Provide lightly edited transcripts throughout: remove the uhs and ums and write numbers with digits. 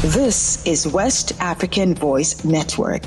This is West African Voice Network.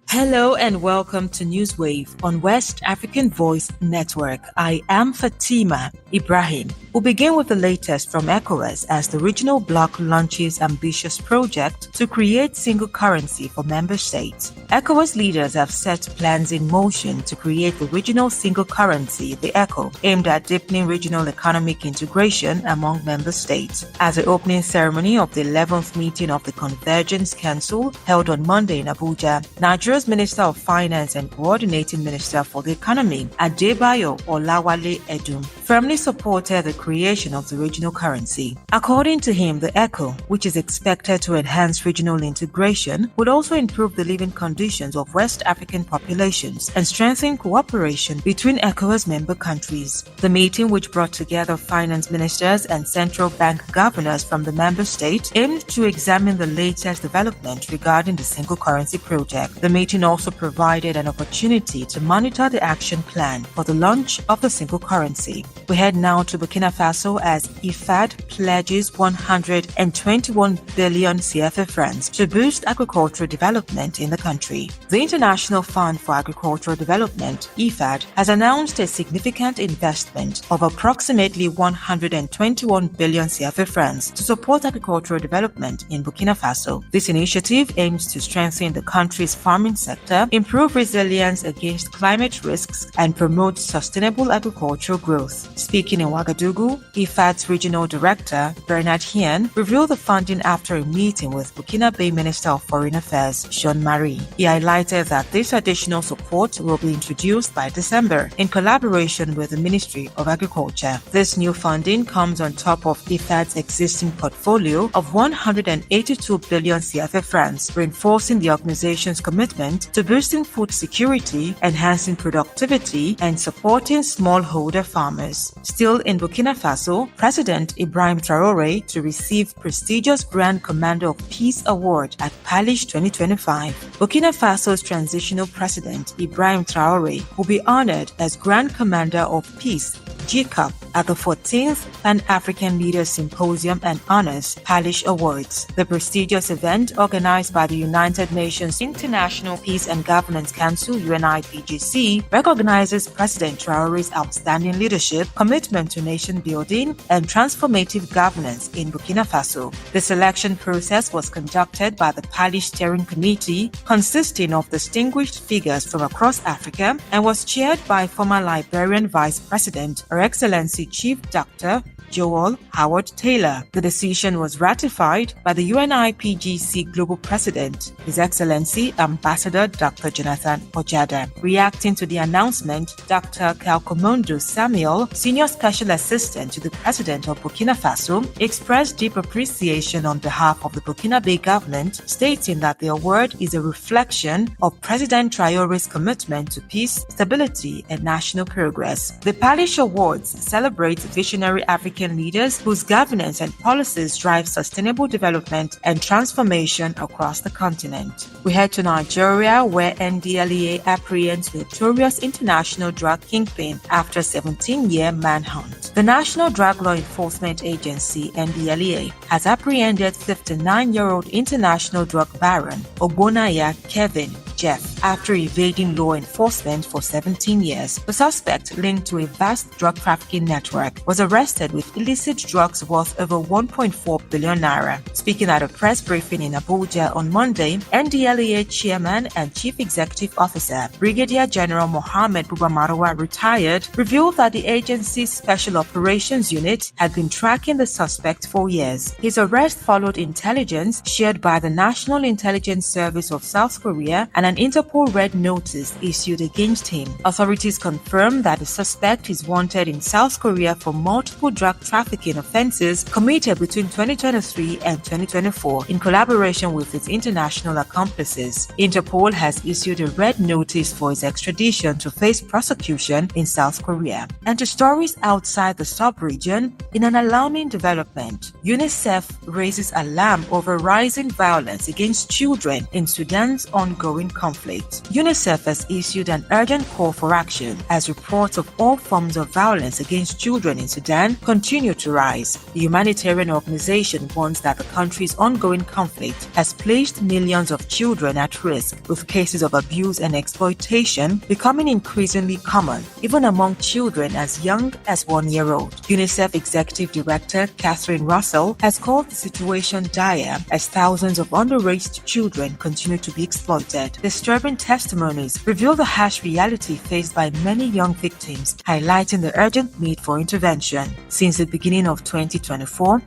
Hello and welcome to Newswave on West African Voice Network. I am Fatima Ibrahim. We'll begin with the latest from ECOWAS as the regional bloc launches ambitious project to create single currency for member states. ECOWAS leaders have set plans in motion to create the regional single currency, the ECO, aimed at deepening regional economic integration among member states. At the opening ceremony of the 11th meeting of the Convergence Council held on Monday in Abuja, Nigeria's Minister of Finance and Coordinating Minister for the Economy, Adebayo Olawale Edun, firmly supported the creation of the regional currency. According to him, the ECO, which is expected to enhance regional integration, would also improve the living conditions of West African populations and strengthen cooperation between ECOWAS member countries. The meeting, which brought together finance ministers and central bank governors from the member states, aimed to examine the latest development regarding the single currency project. The meeting also provided an opportunity to monitor the action plan for the launch of the single currency. We head now to Burkina Faso as IFAD pledges 121 billion CFA francs to boost agricultural development in the country. The International Fund for Agricultural Development, IFAD, has announced a significant investment of approximately 121 billion CFA francs to support agricultural development in Burkina Faso. This initiative aims to strengthen the country's farming sector, improve resilience against climate risks, and promote sustainable agricultural growth. Speaking in Ouagadougou, IFAD's regional director, Bernard Hien, revealed the funding after a meeting with Burkina Faso Minister of Foreign Affairs, Jean-Marie. He highlighted that this additional support will be introduced by December in collaboration with the Ministry of Agriculture. This new funding comes on top of IFAD's existing portfolio of 182 billion CFA francs, reinforcing the organization's commitment to boosting food security, enhancing productivity, and supporting smallholder farmers. Still in Burkina Faso, President Ibrahim Traoré to receive prestigious Grand Commander of Peace Award at PALESH 2025. Burkina Faso's transitional president Ibrahim Traoré will be honored as Grand Commander of Peace GCAP at the 14th Pan-African Leaders Symposium and Honors PALESH Awards. The prestigious event, organized by the United Nations International Peace and Governance Council UNIPGC, recognizes President Traoré's outstanding leadership, commitment to nation building, and transformative governance in Burkina Faso. The selection process was conducted by the PALESH Steering Committee, consisting of distinguished figures from across Africa, and was chaired by former Liberian Vice President, Her Excellency Chief Dr. Joel Howard Taylor. The decision was ratified by the UNIPGC Global President, His Excellency Ambassador Dr. Jonathan Ojada. Reacting to the announcement, Dr. Kalkomondo Samuel, Senior Special Assistant to the President of Burkina Faso, expressed deep appreciation on behalf of the Burkina Faso government, stating that the award is a reflection of President Traoré's commitment to peace, stability, and national progress. The PALESH Awards celebrate visionary African leaders whose governance and policies drive sustainable development and transformation across the continent. We head to Nigeria, where NDLEA apprehends Notorious international drug Kingpin after a 17-year manhunt. The National Drug Law Enforcement Agency, NDLEA, has apprehended 59-year-old international drug baron Ogbonaya Kevin Jeff after evading law enforcement for 17 years. The suspect, linked to a vast drug trafficking network, was arrested with illicit drugs worth over 1.4 billion naira. Speaking at a press briefing in Abuja on Monday, NDLEA Chairman and Chief Executive Officer Brigadier General Mohammed Buba Marwa, retired, revealed that the agency's Special Operations Unit had been tracking the suspect for years. His arrest followed intelligence shared by the National Intelligence Service of South Korea and an Interpol Red Notice issued against him. Authorities confirmed that the suspect is wanted in South Korea for multiple drug trafficking offenses committed between 2023 and 2024 in collaboration with its international accomplices. Interpol has issued a red notice for his extradition to face prosecution in South Korea. And to stories outside the sub-region in an alarming development. UNICEF raises alarm over rising violence against children in Sudan's ongoing conflict. UNICEF has issued an urgent call for action as reports of all forms of violence against children in Sudan continue to rise. The humanitarian organization warns that the country's ongoing conflict has placed millions of children at risk, with cases of abuse and exploitation becoming increasingly common, even among children as young as 1 year old. UNICEF Executive Director Catherine Russell has called the situation dire as thousands of underage children continue to be exploited. Disturbing testimonies reveal the harsh reality faced by many young victims, highlighting the urgent need for intervention. Since the beginning of 2024,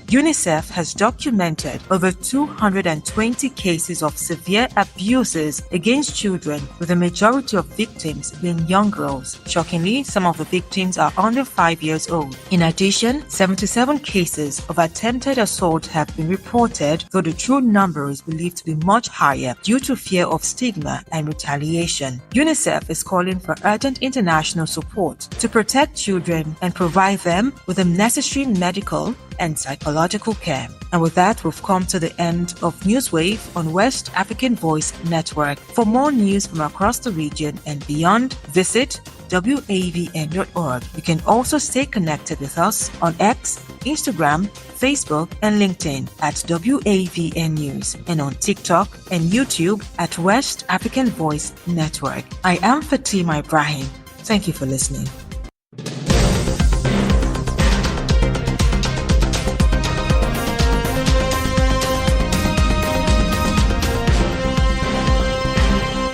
UNICEF has documented over 220 cases of severe abuses against children, with the majority of victims being young girls. Shockingly, some of the victims are under 5 years old. In addition, 77 cases of attempted assault have been reported, though the true number is believed to be much higher due to fear of stigma and retaliation. UNICEF is calling for urgent international support to protect children and provide them with the necessary medical and psychological care. And with that, we've come to the end of Newswave on West African Voice Network. For more news from across the region and beyond, visit wavn.org. You can also stay connected with us on X, Instagram, Facebook, and LinkedIn at WAVN News, and on TikTok and YouTube at West African Voice Network. I am Fatima Ibrahim. Thank you for listening.